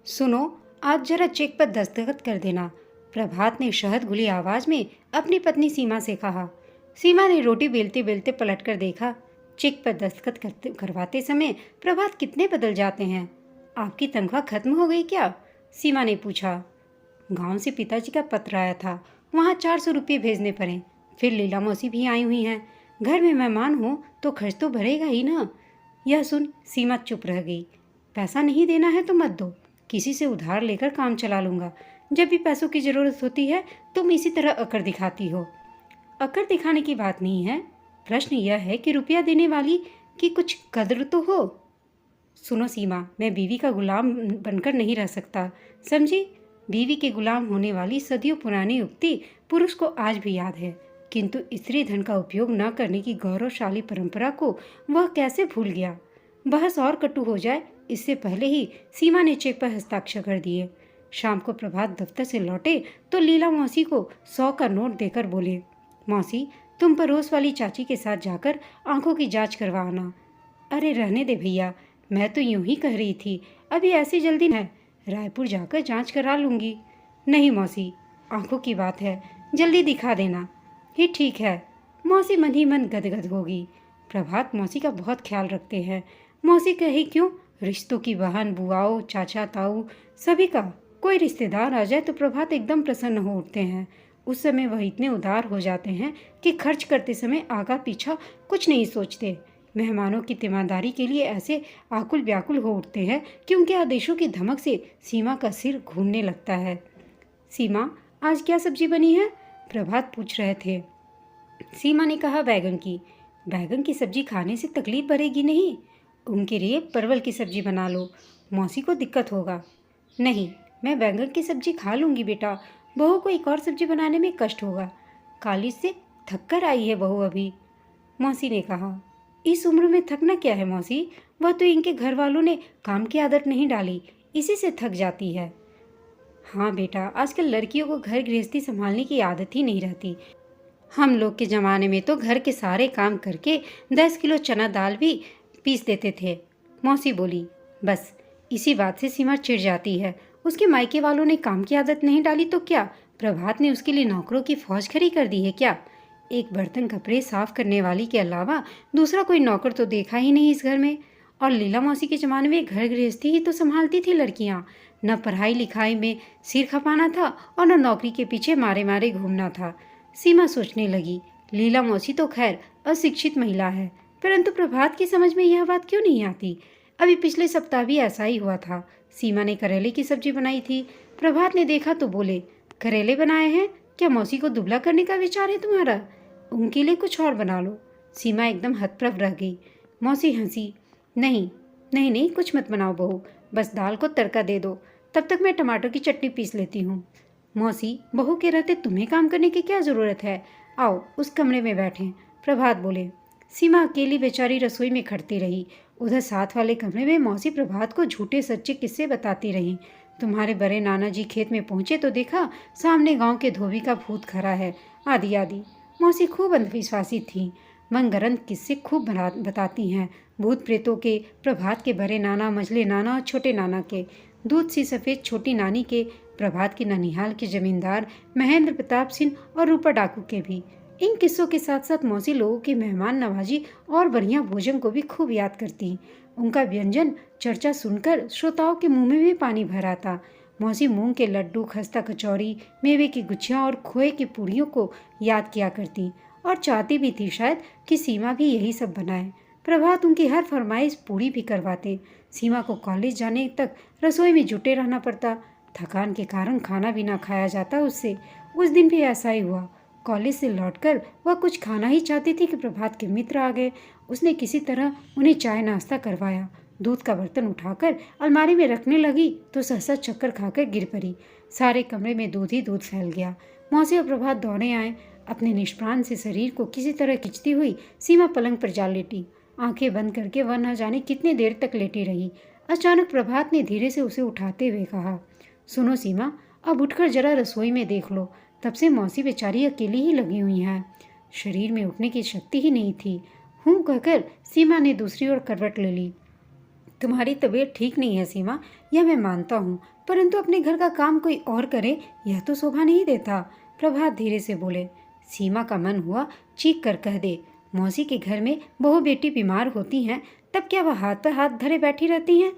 सुनो, आज जरा चेक पर दस्तखत कर देना। प्रभात ने शहद घुली आवाज में अपनी पत्नी सीमा से कहा। सीमा ने रोटी बेलते बेलते पलटकर देखा। चेक पर दस्तखत करवाते समय प्रभात कितने बदल जाते हैं। आपकी तनख्वाह खत्म हो गई क्या? सीमा ने पूछा। गांव से पिताजी का पत्र आया था, वहाँ 400 रुपये भेजने पड़े। फिर लीला मौसी भी आई हुई हैं। घर में मेहमान हो तो खर्च तो भरेगा ही ना। यह सुन सीमा चुप रह गई। पैसा नहीं देना है तो मत दो, किसी से उधार लेकर काम चला लूंगा। जब भी पैसों की जरूरत होती है तुम इसी तरह अकड़ दिखाती हो। अकड़ दिखाने की बात नहीं है, प्रश्न यह है कि रुपया देने वाली की कुछ कद्र तो हो। सुनो सीमा, मैं बीवी का गुलाम बनकर नहीं रह सकता, समझी? बीवी के गुलाम होने वाली सदियों पुरानी उक्ति पुरुष को आज भी याद है, किंतु स्त्री धन का उपयोग न करने की गौरवशाली परंपरा को वह कैसे भूल गया। बहस और कटु हो जाए इससे पहले ही सीमा ने चेक पर हस्ताक्षर कर दिए। शाम को प्रभात दफ्तर से लौटे तो लीला मौसी को 100 का नोट देकर बोले, मौसी तुम पड़ोस वाली चाची के साथ जाकर आंखों की जांच करवा आना। अरे रहने दे भैया, मैं तो यूं ही कह रही थी, अभी ऐसी जल्दी है, रायपुर जाकर जांच करा लूंगी। नहीं मौसी, आंखों की बात है, जल्दी दिखा देना। ये ठीक है। मौसी मन ही मन गदगद होगी। प्रभात मौसी का बहुत ख्याल रखते हैं। मौसी कहे क्यों, रिश्तों की बहन, बुआओं, चाचा, ताऊ, सभी का कोई रिश्तेदार आ जाए तो प्रभात एकदम प्रसन्न हो उठते हैं। उस समय वह इतने उदार हो जाते हैं कि खर्च करते समय आगा पीछा कुछ नहीं सोचते। मेहमानों की तीमारदारी के लिए ऐसे आकुल व्याकुल हो उठते हैं कि उनके आदेशों की धमक से सीमा का सिर घूमने लगता है। सीमा, आज क्या सब्जी बनी है? प्रभात पूछ रहे थे। सीमा ने कहा, बैगन की। बैगन की सब्जी खाने से तकलीफ बढ़ेगी नहीं, उनके लिए परवल की सब्जी बना लो, मौसी को दिक्कत होगा। नहीं, मैं बैंगन की सब्जी खा लूँगी बेटा, बहू को एक और सब्जी बनाने में कष्ट होगा। कॉलेज से थक कर आई है बहू अभी। मौसी ने कहा, इस उम्र में थकना क्या है मौसी, वह तो इनके घर वालों ने काम की आदत नहीं डाली, इसी से थक जाती है। हाँ बेटा, आजकल लड़कियों को घर गृहस्थी संभालने की आदत ही नहीं रहती। हम लोग के ज़माने में तो घर के सारे काम करके 10 किलो चना दाल भी पीस देते थे। मौसी बोली। बस इसी बात से सीमा चिढ़ जाती है। उसके मायके वालों ने काम की आदत नहीं डाली तो क्या प्रभात ने उसके लिए नौकरों की फौज खड़ी कर दी है क्या? एक बर्तन कपड़े साफ करने वाली के अलावा दूसरा कोई नौकर तो देखा ही नहीं इस घर में। और लीला मौसी के ज़माने में घर गृहस्थी ही तो संभालती थी लड़कियाँ। न पढ़ाई लिखाई में सिर खपाना था और न नौकरी के पीछे मारे मारे घूमना था। सीमा सोचने लगी, लीला मौसी तो खैर अशिक्षित महिला है, परंतु प्रभात की समझ में यह बात क्यों नहीं आती? अभी पिछले सप्ताह भी ऐसा ही हुआ था। सीमा ने करेले की सब्जी बनाई थी। प्रभात ने देखा तो बोले, करेले बनाए हैं क्या? मौसी को दुबला करने का विचार है तुम्हारा? उनके लिए कुछ और बना लो। सीमा एकदम हतप्रभ रह गई। मौसी हंसी। नहीं नहीं नहीं, कुछ मत बनाओ बहू, बस दाल को तड़का दे दो, तब तक मैं टमाटर की चटनी पीस लेती हूँ। मौसी, बहू के रहते तुम्हें काम करने की क्या ज़रूरत है? आओ उस कमरे में बैठें। प्रभात बोले। सीमा अकेली बेचारी रसोई में खड़ती रही। उधर साथ वाले कमरे में मौसी प्रभात को झूठे सच्चे किस्से बताती रहीं। तुम्हारे बड़े नाना जी खेत में पहुंचे तो देखा सामने गांव के धोबी का भूत खड़ा है, आदि आदि। मौसी खूब अंधविश्वासी थी, मनगढ़ंत किस्से खूब बताती हैं, भूत प्रेतों के, प्रभात के बड़े नाना, मझले नाना और छोटे नाना के, दूध सी सफ़ेद छोटी नानी के, प्रभात के ननिहाल के जमींदार महेंद्र प्रताप सिंह और रूपा डाकू के भी। इन किस्सों के साथ साथ मौसी लोगों की मेहमान नवाजी और बढ़िया भोजन को भी खूब याद करती। उनका व्यंजन चर्चा सुनकर श्रोताओं के मुंह में भी पानी भर आता। मौसी मूंग के लड्डू, खस्ता कचौड़ी, मेवे की गुच्छियाँ और खोए की पूड़ियों को याद किया करती और चाहती भी थी शायद कि सीमा भी यही सब बनाए। प्रभात उनकी हर फरमाइश पूरी भी करवाते। सीमा को कॉलेज जाने तक रसोई में जुटे रहना पड़ता। थकान के कारण खाना भी ना खाया जाता उससे। उस दिन भी ऐसा ही हुआ। कॉलेज से लौटकर वह कुछ खाना ही चाहती थी कि प्रभात के मित्र आ गए। उसने किसी तरह उन्हें चाय नाश्ता करवाया। दूध का बर्तन उठाकर अलमारी में रखने लगी तो सहसा चक्कर खाकर गिर पड़ी। सारे कमरे में दूध ही दूध फैल गया। मौसी और प्रभात दौड़े आए। अपने निष्प्राण से शरीर को किसी तरह खिंचती हुई सीमा पलंग पर जा लेटी। आंखें बंद करके वह न जाने कितनी देर तक लेटी रही। अचानक प्रभात ने धीरे से उसे उठाते हुए कहा, सुनो सीमा, अब उठकर जरा रसोई में देख लो। तब से मौसी बेचारी अकेली ही लगी हुई हैं, शरीर में उठने की शक्ति ही नहीं थी। हूँ कहकर सीमा ने दूसरी ओर करवट ले ली। तुम्हारी तबीयत ठीक नहीं है सीमा, यह मैं मानता हूँ, परंतु अपने घर का काम कोई और करे यह तो शोभा नहीं देता। प्रभात धीरे से बोले। सीमा का मन हुआ चीख कर कह दे, मौसी के घर में बहू बेटी बीमार होती हैं तब क्या वह हाथ पर हाथ धरे बैठी रहती हैं?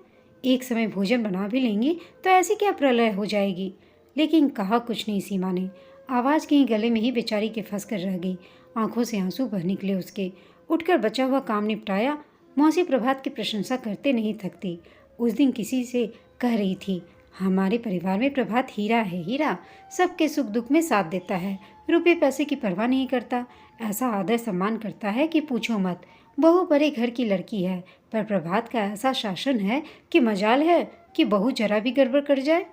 एक समय भोजन बना भी लेंगी तो ऐसी क्या प्रलय हो जाएगी। लेकिन कहा कुछ नहीं सीमा ने। आवाज़ कहीं गले में ही बेचारी के फंस कर रह गई। आंखों से आंसू बह निकले उसके। उठकर बचा हुआ काम निपटाया। मौसी प्रभात की प्रशंसा करते नहीं थकती। उस दिन किसी से कह रही थी, हमारे परिवार में प्रभात हीरा है, हीरा। सबके सुख दुख में साथ देता है, रुपये पैसे की परवाह नहीं करता, ऐसा आदर सम्मान करता है कि पूछो मत। बहू बड़े घर की लड़की है, पर प्रभात का ऐसा शासन है कि मजाल है कि बहू जरा भी गड़बड़ कर जाए।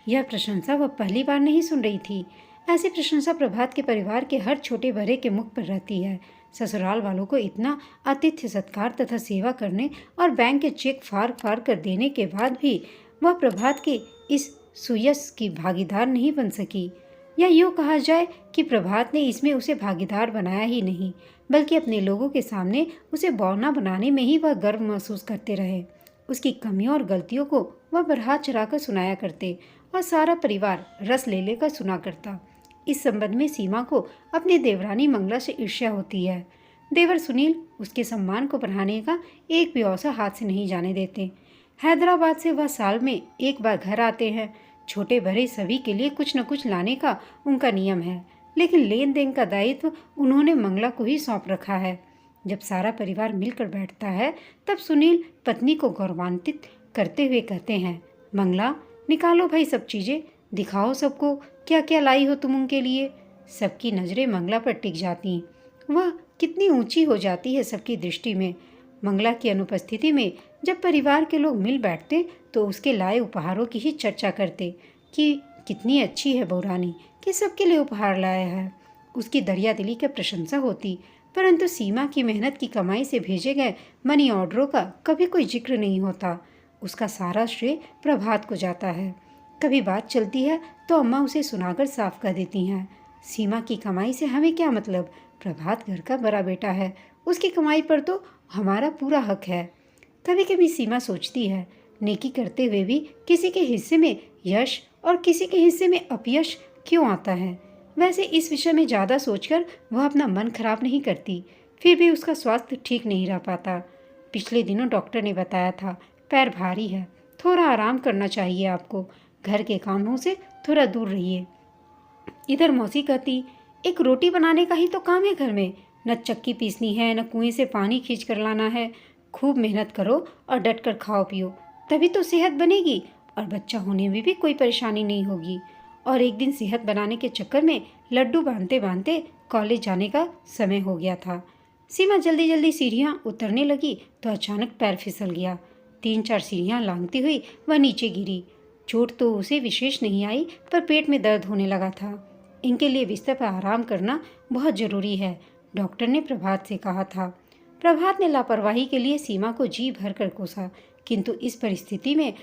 यह प्रशंसा वह पहली बार नहीं सुन रही थी। ऐसी प्रशंसा प्रभात के परिवार के हर छोटे बड़े के मुख पर रहती है। ससुराल वालों को इतना आतिथ्य सत्कार तथा सेवा करने और बैंक के चेक फाड़ फाड़ कर देने के बाद भी वह प्रभात के इस सुयश की भागीदार नहीं बन सकी। या यूँ कहा जाए कि प्रभात ने इसमें उसे भागीदार बनाया ही नहीं, बल्कि अपने लोगों के सामने उसे बौना बनाने में ही वह गर्व महसूस करते रहे। उसकी कमियों और गलतियों को वह बरहा चढ़ाकर सुनाया करते और सारा परिवार रस ले लेकर सुना करता। इस संबंध में सीमा को अपनी देवरानी मंगला से ईर्ष्या होती है। देवर सुनील उसके सम्मान को बढ़ाने का एक भी अवसर हाथ से नहीं जाने देते। हैदराबाद से वह साल में एक बार घर आते हैं। छोटे बड़े सभी के लिए कुछ न कुछ लाने का उनका नियम है, लेकिन लेन देन का दायित्व उन्होंने मंगला को ही सौंप रखा है। जब सारा परिवार मिलकर बैठता है तब सुनील पत्नी को गौरवान्वित करते हुए कहते हैं, मंगला निकालो भाई सब चीज़ें, दिखाओ सबको क्या क्या लाई हो तुम उनके लिए। सबकी नज़रें मंगला पर टिक जाती। वह कितनी ऊंची हो जाती है सबकी दृष्टि में। मंगला की अनुपस्थिति में जब परिवार के लोग मिल बैठते तो उसके लाए उपहारों की ही चर्चा करते कि कितनी अच्छी है बहुरानी कि सबके लिए उपहार लाया है। उसकी दरिया दिली की प्रशंसा होती, परंतु सीमा की मेहनत की कमाई से भेजे गए मनी ऑर्डरों का कभी कोई जिक्र नहीं होता। उसका सारा श्रेय प्रभात को जाता है। कभी बात चलती है तो अम्मा उसे सुनाकर साफ कर देती हैं, सीमा की कमाई से हमें क्या मतलब, प्रभात घर का बड़ा बेटा है, उसकी कमाई पर तो हमारा पूरा हक है। कभी कभी सीमा सोचती है, नेकी करते हुए भी किसी के हिस्से में यश और किसी के हिस्से में अपयश क्यों आता है। वैसे इस विषय में ज़्यादा सोचकर वह अपना मन खराब नहीं करती, फिर भी उसका स्वास्थ्य ठीक नहीं रह पाता। पिछले दिनों डॉक्टर ने बताया था पैर भारी है, थोड़ा आराम करना चाहिए आपको, घर के कामों से थोड़ा दूर रहिए। इधर मौसी कहती, एक रोटी बनाने का ही तो काम है घर में, न चक्की पीसनी है न कुएं से पानी खींच कर लाना है। खूब मेहनत करो और डट कर खाओ पियो, तभी तो सेहत बनेगी और बच्चा होने में भी कोई परेशानी नहीं होगी। और एक दिन सेहत बनाने के चक्कर में लड्डू बांधते बांधते कॉलेज जाने का समय हो गया था। सीमा जल्दी जल्दी सीढ़ियाँ उतरने लगी तो अचानक पैर फिसल गया। 3-4 सीढ़ियाँ लांघती हुई वह नीचे गिरी। चोट तो उसे विशेष नहीं आई, पर पेट में दर्द होने लगा था। इनके लिए बिस्तर पर आराम करना बहुत जरूरी है, डॉक्टर ने प्रभात से कहा था। प्रभात ने लापरवाही के लिए सीमा को जी भर कर कोसा, किंतु इस परिस्थिति में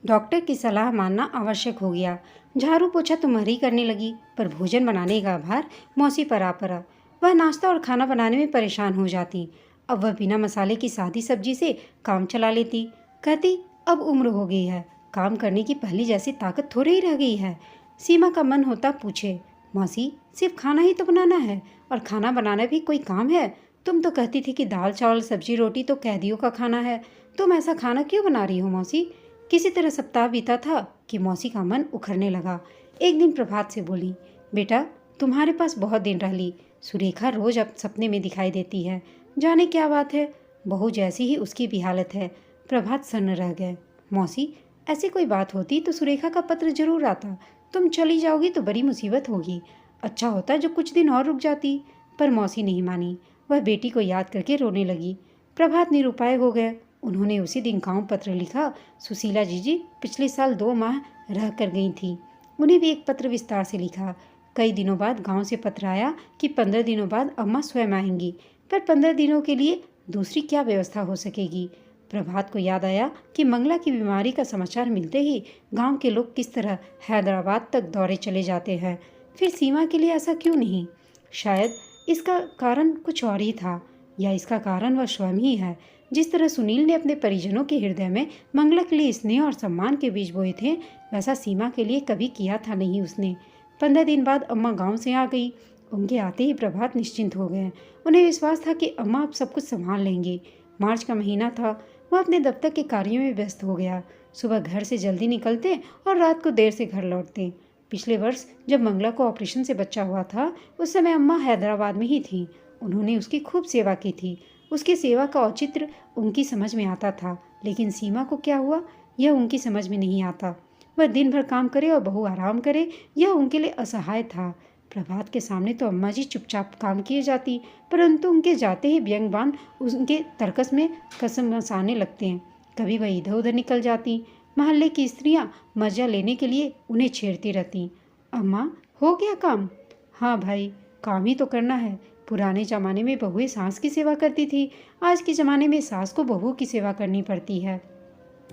डॉक्टर की सलाह मानना आवश्यक हो गया। झाड़ू पोछा तो मरी करने लगी, पर भोजन बनाने का भार मौसी पर आ पड़ा। वह नाश्ता और खाना बनाने में परेशान हो जाती। अब वह बिना मसाले की सादी सब्जी से काम चला लेती। कहती, अब उम्र हो गई है, काम करने की पहली जैसी ताकत थोड़ी ही रह गई है। सीमा का मन होता पूछे, मौसी सिर्फ खाना ही तो बनाना है, और खाना बनाना भी कोई काम है? तुम तो कहती थी कि दाल चावल सब्जी रोटी तो कैदियों का खाना है, तुम ऐसा खाना क्यों बना रही हो मौसी? किसी तरह सप्ताह बीता था कि मौसी का मन उखड़ने लगा। एक दिन प्रभात से बोली, बेटा तुम्हारे पास बहुत दिन रह ली, सुरेखा रोज अब सपने में दिखाई देती है, जाने क्या बात है, बहू जैसी ही उसकी भी हालत है। प्रभात सन्न रह गए। मौसी ऐसी कोई बात होती तो सुरेखा का पत्र जरूर आता, तुम चली जाओगी तो बड़ी मुसीबत होगी, अच्छा होता जो कुछ दिन और रुक जाती। पर मौसी नहीं मानी, वह बेटी को याद करके रोने लगी। प्रभात निरुपाय हो गए। उन्होंने उसी दिन गांव पत्र लिखा, सुशीला जी पिछले साल 2 माह रह कर गई थी। उन्हें भी एक पत्र विस्तार से लिखा। कई दिनों बाद गांव से पत्र आया कि 15 दिनों बाद अम्मा स्वयं आएंगी, पर 15 दिनों के लिए दूसरी क्या व्यवस्था हो सकेगी। प्रभात को याद आया कि मंगला की बीमारी का समाचार मिलते ही गांव के लोग किस तरह हैदराबाद तक दौड़े चले जाते हैं। फिर सीमा के लिए ऐसा क्यों नहीं? शायद इसका कारण कुछ और ही था, या इसका कारण वह स्वयं ही है। जिस तरह सुनील ने अपने परिजनों के हृदय में मंगला के लिए स्नेह और सम्मान के बीज बोए थे, वैसा सीमा के लिए कभी किया था नहीं उसने। 15 दिन बाद अम्मा गांव से आ गई। उनके आते ही प्रभात निश्चिंत हो गए। उन्हें विश्वास था कि अम्मा अब सब कुछ संभाल लेंगी। मार्च का महीना था। वह अपने दफ्तर के कार्यों में व्यस्त हो गया। सुबह घर से जल्दी निकलते और रात को देर से घर लौटते। पिछले वर्ष जब मंगला को ऑपरेशन से बच्चा हुआ था, उस समय अम्मा हैदराबाद में ही थी। उन्होंने उसकी खूब सेवा की थी। उसकी सेवा का औचित्य उनकी समझ में आता था, लेकिन सीमा को क्या हुआ यह उनकी समझ में नहीं आता। वह दिन भर काम करे और बहू आराम करे, यह उनके लिए असहाय था। प्रभात के सामने तो अम्मा जी चुपचाप काम किए जाती, परंतु उनके जाते ही व्यंग्यवान उनके तर्कस में कसम मसाने लगते हैं। कभी वह इधर उधर निकल जाती। मोहल्ले की स्त्रियां मजा लेने के लिए उन्हें छेड़ती रहती। अम्मा, हो गया काम? हाँ भाई, काम ही तो करना है। पुराने ज़माने में बहुएं सास की सेवा करती थी, आज के ज़माने में सास को बहू की सेवा करनी पड़ती है।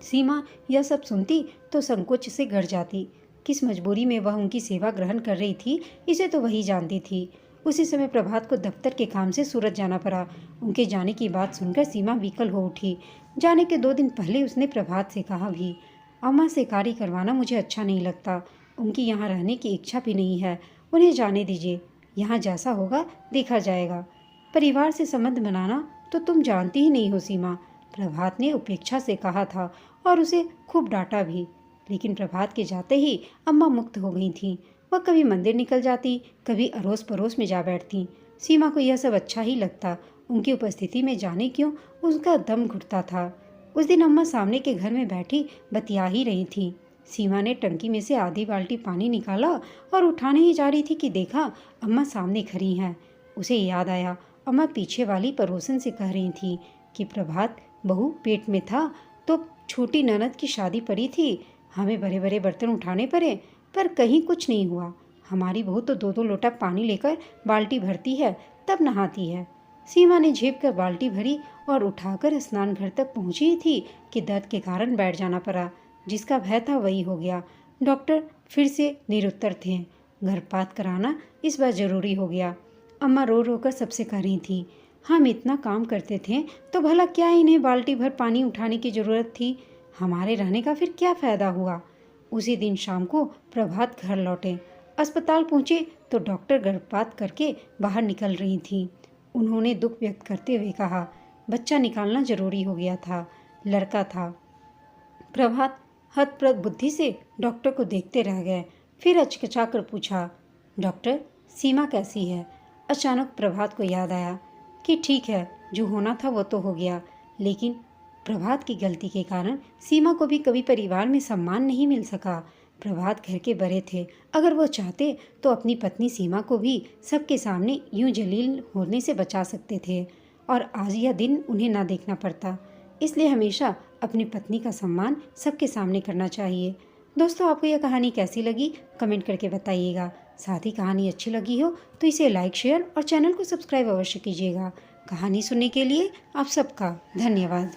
सीमा यह सब सुनती तो संकोच से घर जाती। किस मजबूरी में वह उनकी सेवा ग्रहण कर रही थी, इसे तो वही जानती थी। उसी समय प्रभात को दफ्तर के काम से सूरत जाना पड़ा। उनके जाने की बात सुनकर सीमा विकल हो उठी। जाने के 2 दिन पहले उसने प्रभात से कहा भी, अम्मा से कार्य करवाना मुझे अच्छा नहीं लगता। उनकी यहाँ रहने की इच्छा भी नहीं है। उन्हें जाने दीजिए। यहाँ जैसा होगा देखा जाएगा। परिवार से संबंध बनाना तो तुम जानती ही नहीं हो सीमा, प्रभात ने उपेक्षा से कहा था और उसे खूब डांटा भी। लेकिन प्रभात के जाते ही अम्मा मुक्त हो गई थीं। वह कभी मंदिर निकल जाती, कभी अड़ोस पड़ोस में जा बैठती। सीमा को यह सब अच्छा ही लगता। उनकी उपस्थिति में जाने क्यों उसका दम घुटता था। उस दिन अम्मा सामने के घर में बैठी बतिया ही रही थी। सीमा ने टंकी में से आधी बाल्टी पानी निकाला और उठाने ही जा रही थी कि देखा अम्मा सामने खड़ी हैं। उसे याद आया, अम्मा पीछे वाली पड़ोसन से कह रही थी कि प्रभात बहू पेट में था तो छोटी ननद की शादी पड़ी थी, हमें बड़े बड़े बर्तन उठाने पड़े, पर कहीं कुछ नहीं हुआ। हमारी बहू तो 2-2 लोटा पानी लेकर बाल्टी भरती है, तब नहाती है। सीमा ने झेप कर बाल्टी भरी और उठाकर स्नान घर तक पहुंची थी कि दर्द के कारण बैठ जाना पड़ा। जिसका भय था वही हो गया। डॉक्टर फिर से निरुत्तर थे। गर्भपात कराना इस बार जरूरी हो गया। अम्मा रो रो कर सबसे कह रही थी, हम इतना काम करते थे तो भला क्या इन्हें बाल्टी भर पानी उठाने की ज़रूरत थी? हमारे रहने का फिर क्या फ़ायदा हुआ? उसी दिन शाम को प्रभात घर लौटे। अस्पताल पहुँचे तो डॉक्टर गर्भपात करके बाहर निकल रही थी। उन्होंने दुख व्यक्त करते हुए कहा, बच्चा निकालना जरूरी हो गया था, लड़का था। प्रभात हतप्रभ बुद्धि से डॉक्टर को देखते रह गए। फिर अचकचा कर पूछा, डॉक्टर सीमा कैसी है? अचानक प्रभात को याद आया कि ठीक है, जो होना था वो तो हो गया, लेकिन प्रभात की गलती के कारण सीमा को भी कभी परिवार में सम्मान नहीं मिल सका। प्रभात घर के बड़े थे, अगर वो चाहते तो अपनी पत्नी सीमा को भी सबके सामने यूं जलील होने से बचा सकते थे और आज यह दिन उन्हें ना देखना पड़ता। इसलिए हमेशा अपनी पत्नी का सम्मान सबके सामने करना चाहिए। दोस्तों, आपको यह कहानी कैसी लगी कमेंट करके बताइएगा। साथ ही कहानी अच्छी लगी हो तो इसे लाइक, शेयर और चैनल को सब्सक्राइब अवश्य कीजिएगा। कहानी सुनने के लिए आप सबका धन्यवाद।